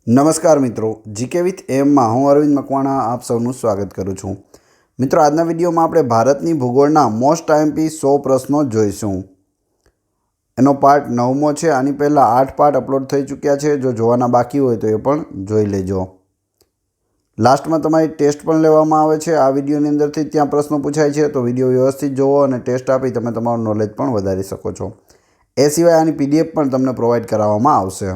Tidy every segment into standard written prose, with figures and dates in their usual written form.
નમસ્કાર મિત્રો, GK with એમમાં હું અરવિંદ મકવાણા આપ સૌનું સ્વાગત કરું છું। મિત્રો, આજના વિડીયોમાં આપણે ભારતની ભૂગોળના મોસ્ટ આઈએમપી 100 પ્રશ્નો જોઈશું। એનો પાર્ટ 9મો છે। આની પહેલાં 8 પાર્ટ અપલોડ થઈ ચૂક્યા છે। જો જોવાના બાકી હોય તો એ પણ જોઈ લેજો। લાસ્ટમાં તમારી ટેસ્ટ પણ લેવામાં આવે છે। આ વિડીયોની અંદરથી ત્યાં પ્રશ્નો પૂછાય છે, તો વિડીયો વ્યવસ્થિત જોવો અને ટેસ્ટ આપી તમે તમારું નોલેજ પણ વધારી શકો છો। એ સિવાય આની પીડીએફ પણ તમને પ્રોવાઈડ કરાવવામાં આવશે।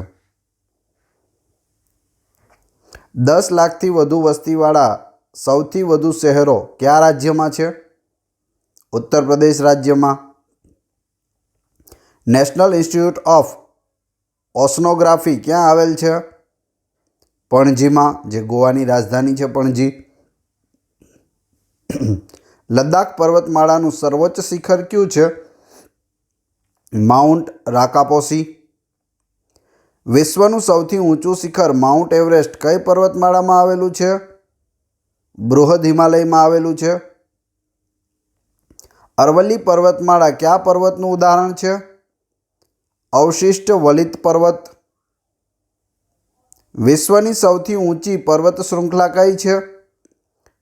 10 લાખથી વધુ વસ્તીવાળા સૌથી વધુ શહેરો કયા રાજ્યમાં છે? ઉત્તર પ્રદેશ રાજ્યમાં। નેશનલ ઇન્સ્ટિટ્યૂટ ઓફ ઓશનોગ્રાફી ક્યાં આવેલ છે? પણજીમાં, જે ગોવાની રાજધાની છે પણજી। લદ્દાખ પર્વતમાળાનું સર્વોચ્ચ શિખર કયું છે? માઉન્ટ રાકાપોસી। વિશ્વનું સૌથી ઊંચું શિખર માઉન્ટ એવરેસ્ટ કઈ પર્વતમાળામાં આવેલું છે? બૃહદ હિમાલયમાં આવેલું છે। અરવલ્લી પર્વતમાળા કયા પર્વતનું ઉદાહરણ છે? અવશિષ્ટ વલિત પર્વત। વિશ્વની સૌથી ઊંચી પર્વત શૃંખલા કઈ છે?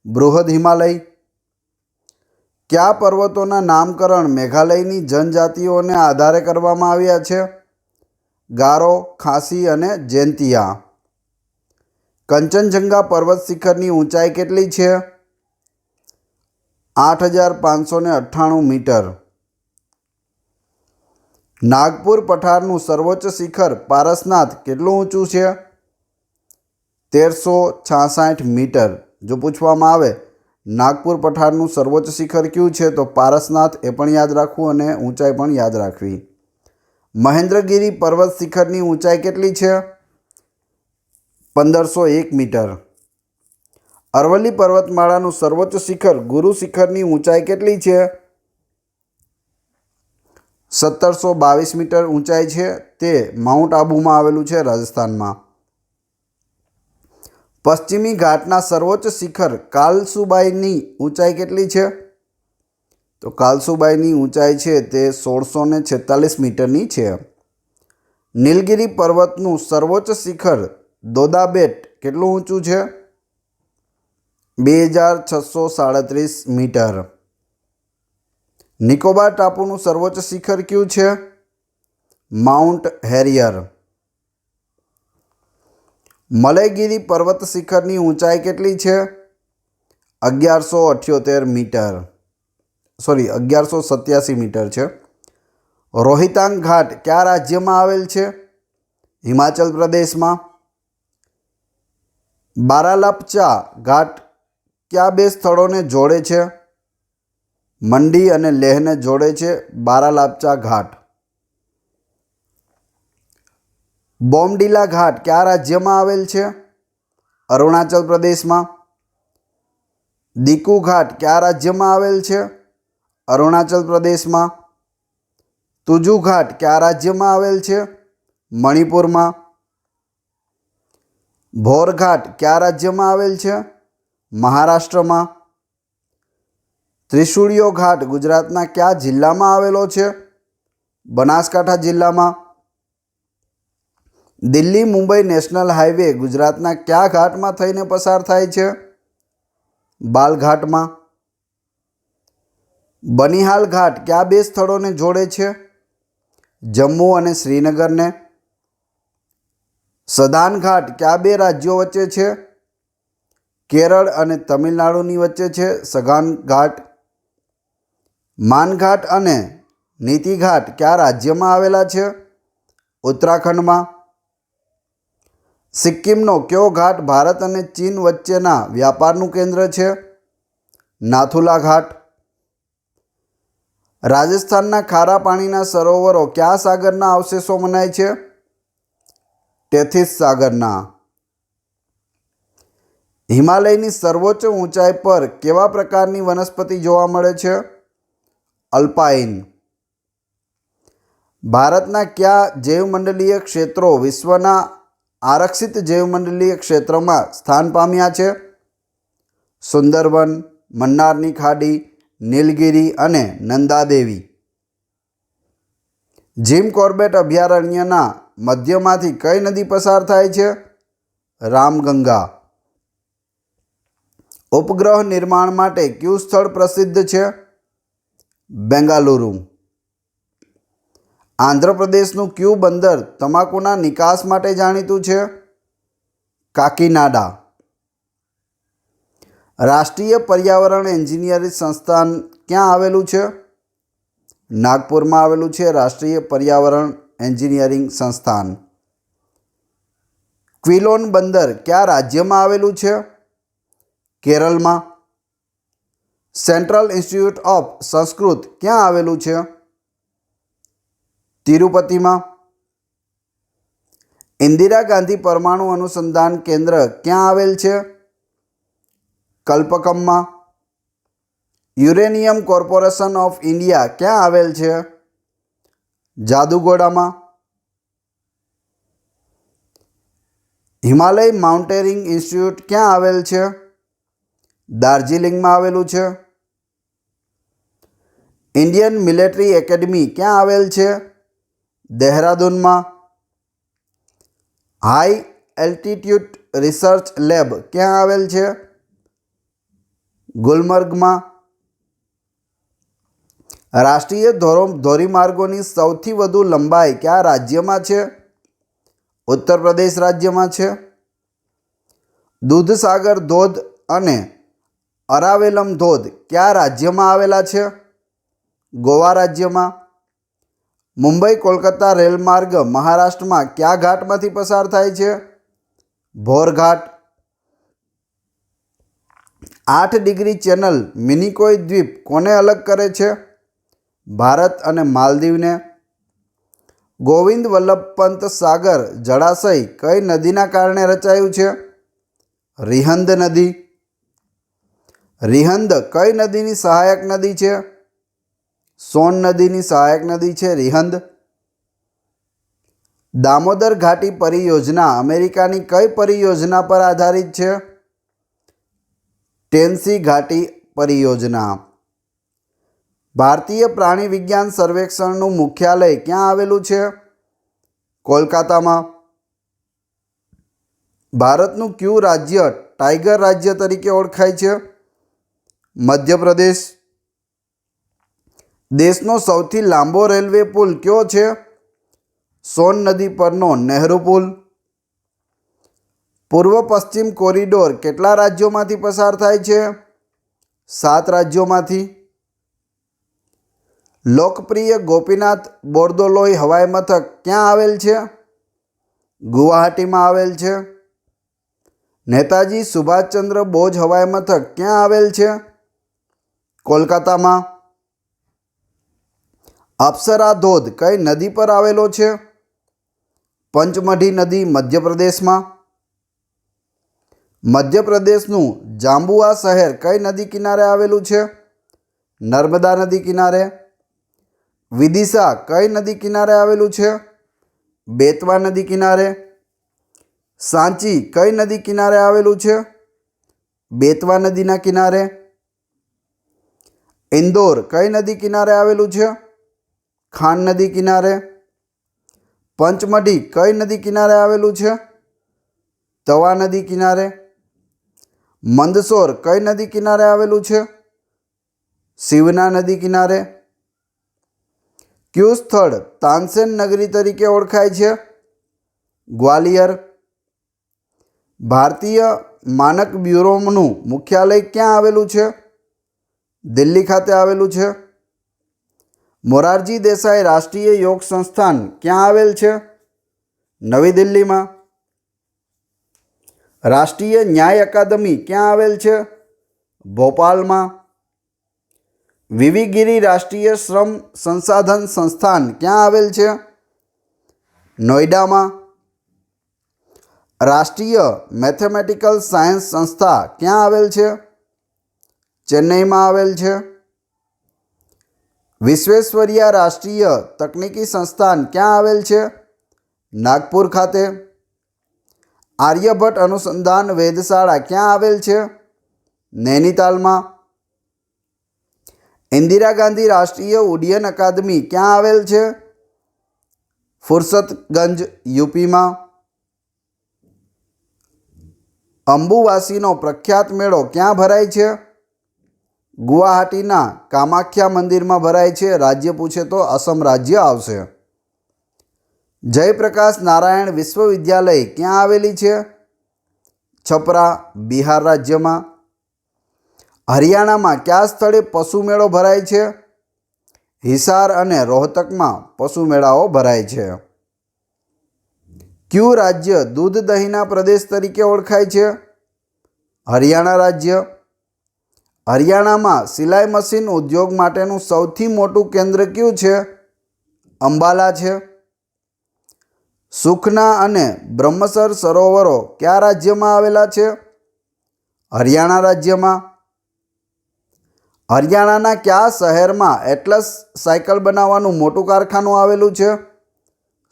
બૃહદ હિમાલય। કયા પર્વતોના નામકરણ મેઘાલયની જનજાતિઓને આધારે કરવામાં આવ્યા છે? ગારો, ખાસી અને જૈંતિયા। કંચનજંગા પર્વત શિખરની ઊંચાઈ કેટલી છે? 8598 મીટર। નાગપુર પઠારનું સર્વોચ્ચ શિખર પારસનાથ કેટલું ઊંચું છે? 1366 મીટર। જો પૂછવામાં આવે નાગપુર પઠારનું સર્વોચ્ચ શિખર કયું છે, તો પારસનાથ, એ પણ યાદ રાખવું અને ઊંચાઈ પણ યાદ રાખવી। મહેન્દ્રગિરી પર્વત શિખરની ઊંચાઈ કેટલી છે? 1501 મીટર। અરવલ્લી પર્વતમાળાનું સર્વોચ્ચ શિખર ગુરુ શિખરની ઊંચાઈ કેટલી છે? 1722 મીટર ઊંચાઈ છે। તે માઉન્ટ આબુમાં આવેલું છે, રાજસ્થાનમાં। પશ્ચિમી ઘાટના સર્વોચ્ચ શિખર કાલસુબાઈની ઊંચાઈ કેટલી છે? તો કાલસુબાઈની ઊંચાઈ છે તે 1646 મીટરની છે। નીલગિરી પર્વતનું સર્વોચ્ચ શિખર દોદાબેટ કેટલું ઊંચું છે? 2637 મીટર। નિકોબાર ટાપુનું સર્વોચ્ચ શિખર કયું છે? Mount Harrier. મલયગિરી પર્વત શિખરની ઊંચાઈ કેટલી છે? 1187 મીટર છે। રોહિતાંગ ઘાટ કયા રાજ્યમાં આવેલ છે? હિમાચલ પ્રદેશમાં। બારાલાપચા ઘાટ કયા બે સ્થળોને જોડે છે? મંડી અને લેહને જોડે છે બારાલાપચા ઘાટ। બોમડીલા ઘાટ કયા રાજ્યમાં આવેલ છે? અરુણાચલ પ્રદેશમાં। દીકુ ઘાટ કયા રાજ્યમાં આવેલ છે? અરુણાચલ પ્રદેશમાં। તુજુ ઘાટ કયા રાજ્યમાં આવેલ છે? મણિપુરમાં। ભોર ઘાટ કયા રાજ્યમાં આવેલ છે? મહારાષ્ટ્રમાં। ત્રિશુળિયો ઘાટ ગુજરાતના કયા જિલ્લામાં આવેલો છે? બનાસકાંઠા જિલ્લામાં। દિલ્હી મુંબઈ નેશનલ હાઈવે ગુજરાતના કયા ઘાટમાં થઈને પસાર થાય છે? બાલઘાટમાં। બનિહાલ ઘાટ કયા બે સ્થળોને જોડે છે? જમ્મુ અને શ્રીનગરને। સદાન ઘાટ કયા બે રાજ્યો વચ્ચે છે? કેરળ અને તમિલનાડુની વચ્ચે છે સગાન ઘાટ। માનઘાટ અને નીતિ ઘાટ કયા રાજ્યમાં આવેલા છે? ઉત્તરાખંડમાં। સિક્કિમનો કયો ઘાટ ભારત અને ચીન વચ્ચેના વ્યાપારનું કેન્દ્ર છે? નાથુલા ઘાટ। રાજસ્થાનના ખારા પાણીના સરોવરો કયા સાગરના અવશેષો મનાય છે? ટેથિસ સાગરના। હિમાલયની સર્વોચ્ચ ઊંચાઈ પર કેવા પ્રકારની વનસ્પતિ જોવા મળે છે? અલ્પાઇન। ભારતના કયા જૈવમંડલીય ક્ષેત્રો વિશ્વના આરક્ષિત જૈવમંડલીય ક્ષેત્રમાં સ્થાન પામ્યા છે? સુંદરબન, મન્નારની ખાડી, નીલગિરી અને નંદાદેવી। જીમ કોર્બેટ અભયારણ્યના મધ્યમાંથી કઈ નદી પસાર થાય છે? रामगंगा। उपग्रह निर्माण माटे क्यू स्थल प्रसिद्ध है? बेंगालुरु। आंध्र प्रदेशનું क्यू बंदर तंबाकूना निकास माटे जाणीतुं छे? काकीनाडा। राष्ट्रीय पर्यावरण एंजीनियरिंग संस्थान क्यां आवेलुं छे? नागपुर में आवेलुं छे राष्ट्रीय पर्यावरण एंजीनियरिंग संस्थान। क्विलोन बंदर क्या राज्य में आवेलुं छे? केरल में। सेंट्रल इंस्टीट्यूट ऑफ संस्कृत क्या आवेलुं छे? तिरुपति में। इंदिरा गांधी परमाणु अनुसंधान केंद्र क्या आवेल छे? कल्पकम में। यूरेनियम कॉर्पोरेशन ऑफ इंडिया क्या आवेल छे? जादूगोड़ा में। हिमालय माउंटेनियरिंग इंस्टीट्यूट क्या आवेल छे? दार्जिलिंग में आवेलू छे। इंडियन मिलिटरी एकेडमी क्या आवेल छे? देहरादून में। हाई एल्टीट्यूड रिसर्च लैब क्या आवेल छे? गुलमर्ग में। राष्ट्रीय धोरीमार्गोनी सौथी वधु लंबाई क्या राज्य में छे? उत्तर प्रदेश राज्य में छे। दूधसागर धोध अने अरावेलम धोध क्या राज्य में आवेला छे? गोवा राज्य में। मुंबई कोलकाता रेलमार्ग महाराष्ट्र में क्या घाट मांथी पसार थाय छे? भोर घाट। 8 डिग्री चेनल मिनिकोय द्वीप कोने अलग करे छे? भारत अने मालदीव ने। गोविंद वल्लभ पंत सागर जलाशय कई नदीना कारणे रचायुं छे? रिहंद नदी। रिहंद कई नदीनी सहायक नदी छे? सोन नदीनी सहायक नदी छे रिहंद। दामोदर घाटी परियोजना अमेरिकानी कई परियोजना पर आधारित छे? टेन्सी घाटी परियोजना। भारतीय प्राणी विज्ञान सर्वेक्षणનું मुख्यालय क्या आवेलू छे? कोलकाता में। भारतનું क्यू राज्य टाइगर राज्य तरीके ओळखाय छे? मध्य प्रदेश। देशनो सौथी लांबो रेलवे पुल क्यो छे? सोन नदी परनो नेहरू पुल। पूर्व पश्चिम कॉरिडोर केटला राज्योमांथी पसार थाय छे? 7 राज्योमांथी। लोकप्रिय गोपीनाथ बोरदोलोई हवाई मथक क्या आवेल छे? गुवाहाटी में आवेल छे। नेताजी सुभाषचंद्र बोज हवाई मथक क्या आवेल छे? कोलकाता में। अप्सरा धोध कई नदी पर आवेलो छे? पंचमढ़ी नदी मध्य प्रदेश में। मध्य प्रदेशનું जांबुआ शहर कई नदी किनारे आवेलू छे? नर्मदा नदी किनारे। विदिशा कई नदी किनारे आवेलू छे? बेतवा नदी किनारे। सांची कई नदी किनारे आवेलू छे? बेतवा नदीना किनारे। इंदौर कई नदी किनारे आवेलू छे? खान नदी किनारे। पंचमढ़ी कई नदी किनारे आवेलू छे? तवा नदी किनारे। मंदसौर कई नदी किनारे आवेलू छे? शिवना नदी किनारे। क्यू स्थल तानसेन नगरी तरीके ओळखाय छे? ग्वालियर। भारतीय मानक ब्यूरोનું मुख्यालय क्या आवेलू छे? दिल्ली खाते आवेलू छे। मोरारजी देसाई राष्ट्रीय योग संस्थान क्या आवेल छे? नवी दिल्ली में। राष्ट्रीय न्याय अकादमी क्या आवेल छे? भोपाल में। वीवी गिरी राष्ट्रीय श्रम संसाधन संस्थान क्या आवेल छे? नोएडा में। राष्ट्रीय मैथमेटिकल सायंस संस्था क्या आवेल छे? चेन्नई में आवेल छे। विश्वेश्वरैया राष्ट्रीय तकनीकी संस्थान क्या आवेल छे? नागपुर खाते। आर्यभट्ट अनुसंधान वेधशाला क्या आवेल छे? नैनीताल में। इंदिरा गांधी राष्ट्रीय उड्डयन अकादमी क्या आवेल छे? फुरसतगंज यूपी में। અંબુવાસીનો પ્રખ્યાત મેળો ક્યાં ભરાય છે? ગુવાહાટીના કામાખ્યા મંદિરમાં ભરાય છે. રાજ્ય પૂછે તો અસમ રાજ્ય આવશે. જયપ્રકાશ નારાયણ વિશ્વવિદ્યાલય ક્યાં આવેલી છે? છપરા, બિહાર રાજ્યમાં. હરિયાણામાં કયા સ્થળે પશુ મેળો ભરાય છે? હિસાર અને રોહતકમાં પશુ મેળાઓ ભરાય છે. કયું રાજ્ય દૂધ દહીંના પ્રદેશ તરીકે ઓળખાય છે? હરિયાણા રાજ્ય. હરિયાણામાં સિલાઈ મશીન ઉદ્યોગ માટેનું સૌથી મોટું કેન્દ્ર કયું છે? અંબાલા છે. સુખના અને બ્રહ્મસર સરોવરો કયા રાજ્યમાં આવેલા છે? હરિયાણા રાજ્યમાં. હરિયાણાના કયા શહેરમાં એટલસ સાયકલ બનાવવાનું મોટું કારખાનું આવેલું છે?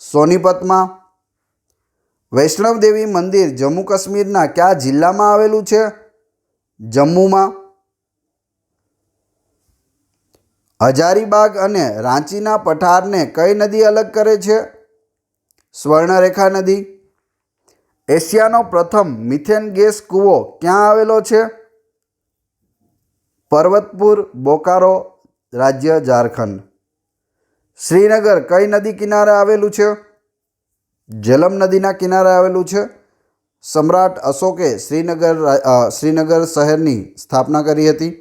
સોનીપતમાં. વૈષ્ણવદેવી મંદિર જમ્મુ કાશ્મીરના કયા જિલ્લામાં આવેલું છે? જમ્મુમાં. હજારીબાગ અને રાંચીના પઠારને કઈ નદી અલગ કરે છે? સ્વર્ણરેખા નદી. એશિયાનો પ્રથમ મિથેન ગેસ કૂવો ક્યાં આવેલો છે? પર્વતપુર, બોકારો રાજ્ય, ઝારખંડ. શ્રીનગર કઈ નદી કિનારે આવેલું છે? ઝેલમ નદીના કિનારે આવેલું છે. સમ્રાટ અશોકે શ્રીનગર શહેરની સ્થાપના કરી હતી.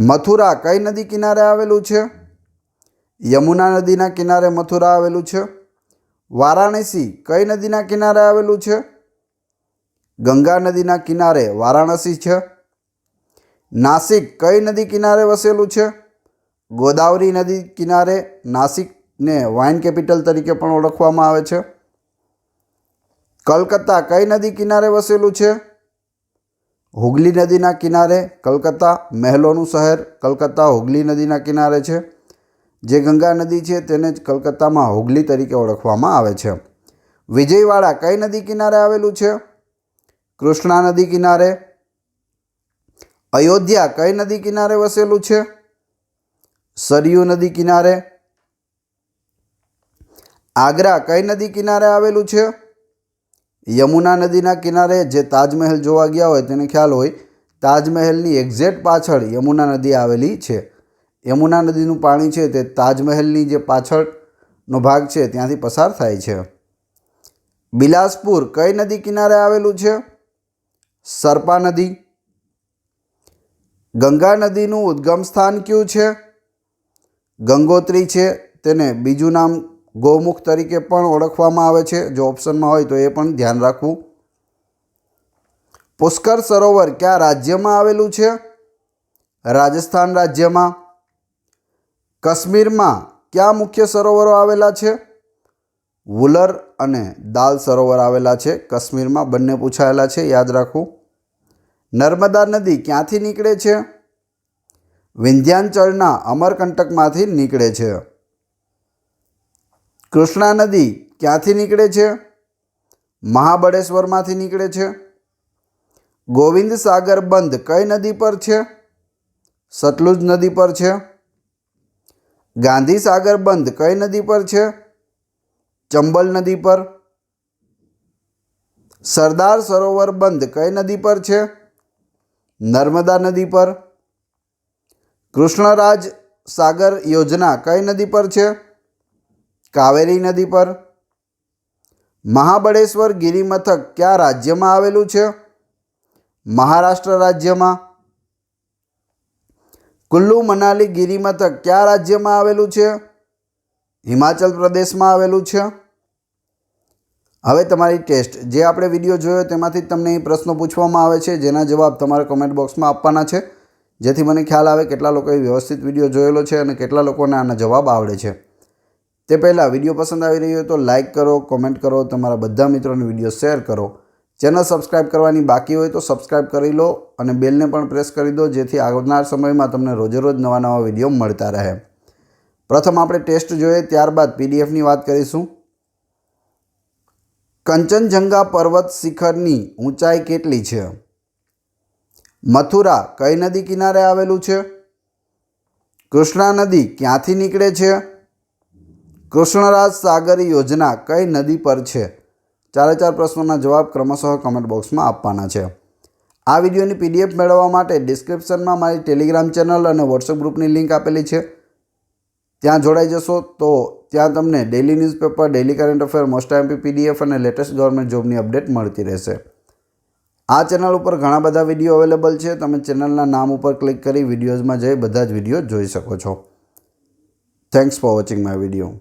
મથુરા કઈ નદી કિનારે આવેલું છે? યમુના નદીના કિનારે મથુરા આવેલું છે. વારાણસી કઈ નદીના કિનારે આવેલું છે? ગંગા નદીના કિનારે વારાણસી છે. નાસિક કઈ નદી કિનારે વસેલું છે? ગોદાવરી નદી કિનારે. નાસિકને વાઇન કેપિટલ તરીકે પણ ઓળખવામાં આવે છે. કલકત્તા કઈ નદી કિનારે વસેલું છે? હુગલી નદીના કિનારે કલકત્તા. મહેલોનું શહેર કલકત્તા હુગલી નદીના કિનારે છે. જે ગંગા નદી છે તેને જ કલકત્તામાં હુગલી તરીકે ઓળખવામાં આવે છે. વિજયવાડા કઈ નદી કિનારે આવેલું છે? કૃષ્ણા નદી કિનારે. અયોધ્યા કઈ નદી કિનારે વસેલું છે? સરયુ નદી કિનારે. આગ્રા કઈ નદી કિનારે આવેલું છે? યમુના નદીના કિનારે. જે તાજમહેલ જોવા ગયા હોય તેને ખ્યાલ હોય, તાજમહેલની એક્ઝેક્ટ પાછળ યમુના નદી આવેલી છે. યમુના નદીનું પાણી છે તે તાજમહેલની જે પાછળનો ભાગ છે ત્યાંથી પસાર થાય છે. બિલાસપુર કઈ નદી કિનારે આવેલું છે? સરપા નદી. ગંગા નદીનું ઉદ્ગમ સ્થાન કયું છે? ગંગોત્રી છે. તેને બીજું નામ ગૌમુખ તરીકે પણ ઓળખવામાં આવે છે. જો ઓપ્શનમાં હોય તો એ પણ ધ્યાન રાખવું. પુષ્કર સરોવર કયા રાજ્યમાં આવેલું છે? રાજસ્થાન રાજ્યમાં. કાશ્મીરમાં કયા મુખ્ય સરોવરો આવેલા છે? વુલર અને દાલ સરોવર આવેલા છે કાશ્મીરમાં. બંને પૂછાયેલા છે, યાદ રાખવું. નર્મદા નદી ક્યાંથી નીકળે છે? વિંધ્યાચલના અમરકંટકમાંથી નીકળે છે. કૃષ્ણા નદી ક્યાંથી નીકળે છે? મહાબળેશ્વરમાંથી નીકળે છે. ગોવિંદ સાગર બંધ કઈ નદી પર છે? સતલુજ નદી પર છે. ગાંધી સાગર બંધ કઈ નદી પર છે? ચંબલ નદી પર. સરદાર સરોવર બંધ કઈ નદી પર છે? નર્મદા નદી પર. કૃષ્ણરાજ સાગર યોજના કઈ નદી પર છે? કાવેરી નદી પર. મહાબળેશ્વર ગિરિમથક કયા રાજ્યમાં આવેલું છે? મહારાષ્ટ્ર રાજ્યમાં. કુલ્લુ મનાલી ગિરિમથક કયા રાજ્યમાં આવેલું છે? હિમાચલ પ્રદેશમાં આવેલું છે. હવે તમારી ટેસ્ટ. જે આપણે વિડીયો જોયો તેમાંથી તમને એ પ્રશ્નો પૂછવામાં આવે છે જેના જવાબ તમારે કમેન્ટ બોક્સમાં આપવાના છે, જેથી મને ખ્યાલ આવે કેટલા લોકોએ વ્યવસ્થિત વિડીયો જોયેલો છે અને કેટલા લોકોને આના જવાબ આવડે છે. તે પહેલાં વિડીયો પસંદ આવી રહ્યો હોય તો લાઇક કરો, કોમેન્ટ કરો, તમારા બધા મિત્રોને વિડીયો શેર કરો. ચેનલ સબસ્ક્રાઈબ કરવાની બાકી હોય તો સબસ્ક્રાઈબ કરી લો અને બેલને પણ પ્રેસ કરી દો, જેથી આવનાર સમયમાં તમને રોજે રોજ નવા નવા વિડીયો મળતા રહે. પ્રથમ આપણે ટેસ્ટ જોઈએ, ત્યારબાદ પીડીએફની વાત કરીશું. કંચનજંગા પર્વત શિખરની ઊંચાઈ કેટલી છે? મથુરા કઈ નદી કિનારે આવેલું છે? કૃષ્ણા નદી ક્યાંથી નીકળે છે? કૃષ્ણરાજ સાગર યોજના કઈ નદી પર છે? ચારે ચાર પ્રશ્નોના જવાબ ક્રમશઃ કમેન્ટ બોક્સમાં આપવાના છે। આ વિડીયોની PDF મેળવવા માટે ડિસ્ક્રિપ્શનમાં મારી ટેલિગ્રામ ચેનલ અને વોટ્સએપ ગ્રુપની લિંક આપેલી છે, ત્યાં જોડાઈ જશો તો ત્યાં તમને daily newspaper, daily current affair, most IMP PDF અને લેટેસ્ટ ગવર્મેન્ટ જોબની અપડેટ મળતી રહેશે। આ ચેનલ ઉપર ઘણા બધા વિડીયો અવેલેબલ છે, તમે ચેનલના નામ ઉપર ક્લિક કરી વિડીયોઝમાં જઈ બધા જ વિડીયો જોઈ શકો છો। Thanks for watching my video.